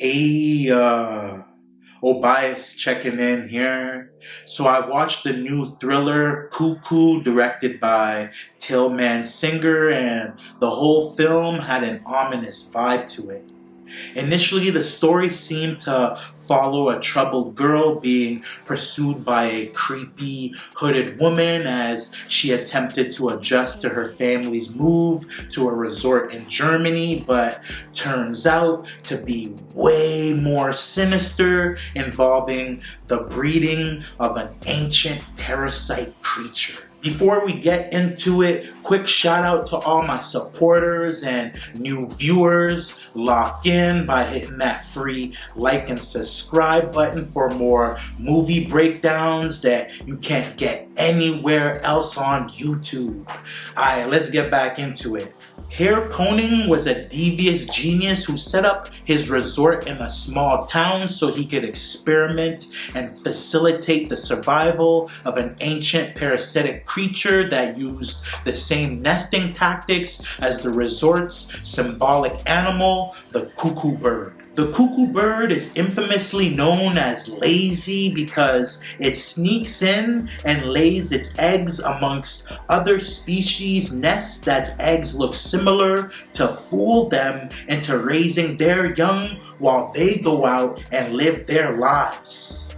Hey, Obias checking in here. So I watched the new thriller Cuckoo directed by Tillman Singer, and the whole film had an ominous vibe to it. Initially, the story seemed to follow a troubled girl being pursued by a creepy, hooded woman as she attempted to adjust to her family's move to a resort in Germany, but turns out to be way more sinister, involving the breeding of an ancient parasite creature. Before we get into it, quick shout out to all my supporters and new viewers. Lock in by hitting that free like and subscribe button for more movie breakdowns that you can't get anywhere else on YouTube. Alright, let's get back into it. Herr Koning was a devious genius who set up his resort in a small town so he could experiment and facilitate the survival of an ancient parasitic creature that used the same nesting tactics as the resort's symbolic animal, the cuckoo bird. The cuckoo bird is infamously known as lazy because it sneaks in and lays its eggs amongst other species' nests that eggs look similar to fool them into raising their young while they go out and live their lives.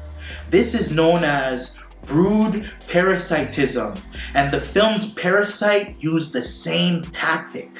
This is known as brood parasitism, and the film's Parasite used the same tactic.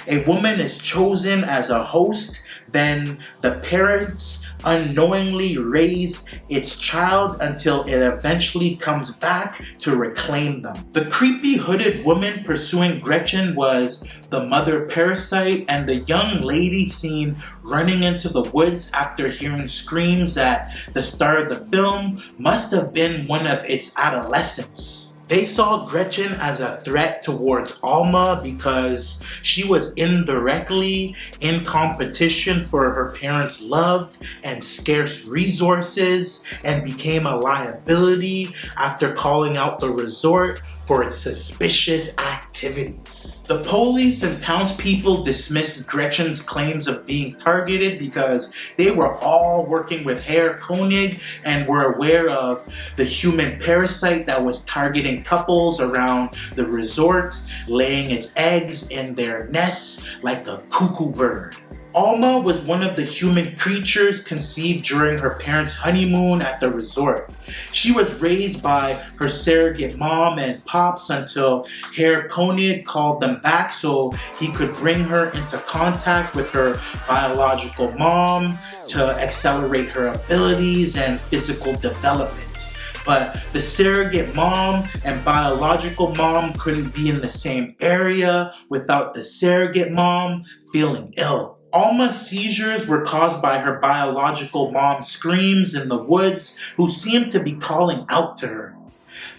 A woman is chosen as a host, then the parents unknowingly raise its child until it eventually comes back to reclaim them. The creepy hooded woman pursuing Gretchen was the mother parasite, and the young lady seen running into the woods after hearing screams at the start of the film must have been one of its adolescents. They saw Gretchen as a threat towards Alma because she was indirectly in competition for her parents' love and scarce resources, and became a liability after calling out the resort for its suspicious activities. The police and townspeople dismissed Gretchen's claims of being targeted because they were all working with Herr Koenig and were aware of the human parasite that was targeting couples around the resort, laying its eggs in their nests like a cuckoo bird. Alma was one of the human creatures conceived during her parents' honeymoon at the resort. She was raised by her surrogate mom and pops until Herr Koenig called them back so he could bring her into contact with her biological mom to accelerate her abilities and physical development. But the surrogate mom and biological mom couldn't be in the same area without the surrogate mom feeling ill. Alma's seizures were caused by her biological mom's screams in the woods, who seemed to be calling out to her.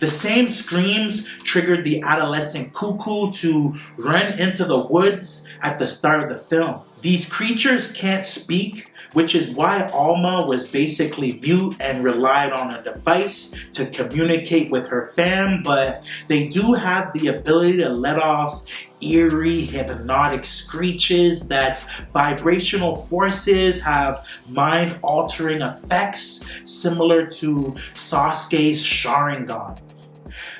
The same screams triggered the adolescent cuckoo to run into the woods at the start of the film. These creatures can't speak, which is why Alma was basically mute and relied on a device to communicate with her fam, but they do have the ability to let off eerie, hypnotic screeches that vibrational forces have mind-altering effects similar to Sasuke's Sharingan.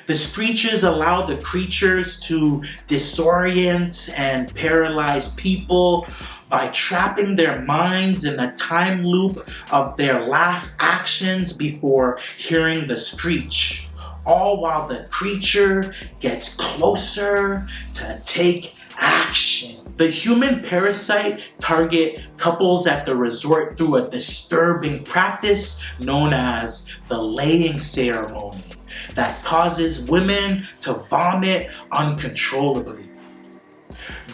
The screeches allow the creatures to disorient and paralyze people by trapping their minds in a time loop of their last actions before hearing the screech, all while the creature gets closer to take action. The human parasite target couples at the resort through a disturbing practice known as the laying ceremony that causes women to vomit uncontrollably.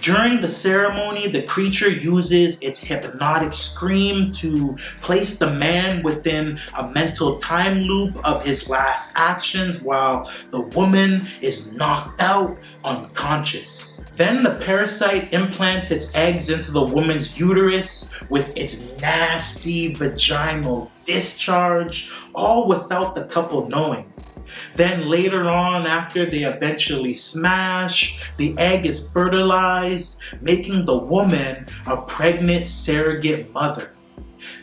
During the ceremony, the creature uses its hypnotic scream to place the man within a mental time loop of his last actions while the woman is knocked out unconscious. Then the parasite implants its eggs into the woman's uterus with its nasty vaginal discharge, all without the couple knowing. Then later on, after they eventually smash, the egg is fertilized, making the woman a pregnant surrogate mother.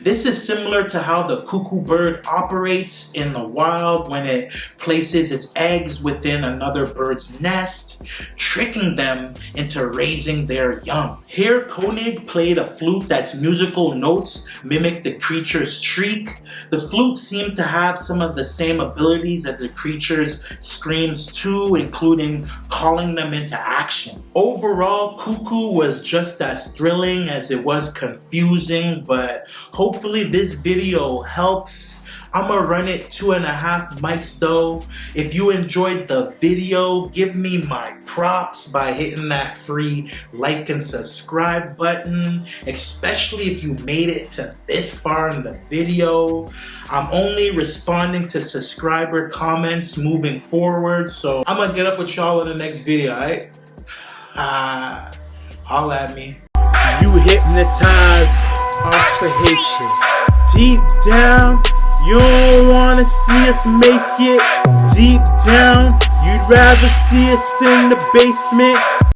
This is similar to how the cuckoo bird operates in the wild when it places its eggs within another bird's nest, tricking them into raising their young. Here, Koenig played a flute that's musical notes mimic the creature's shriek. The flute seemed to have some of the same abilities as the creature's screams too, including calling them into action. Overall, Cuckoo was just as thrilling as it was confusing, but hopefully this video helps. I'm gonna run it 2.5 mics though. If you enjoyed the video, give me my props by hitting that free like and subscribe button, especially if you made it to this far in the video. I'm only responding to subscriber comments moving forward, so I'm gonna get up with y'all in the next video, alright? Holla at me. You hypnotized off the hatred. Deep down, you don't wanna see us make it. Deep down, you'd rather see us in the basement.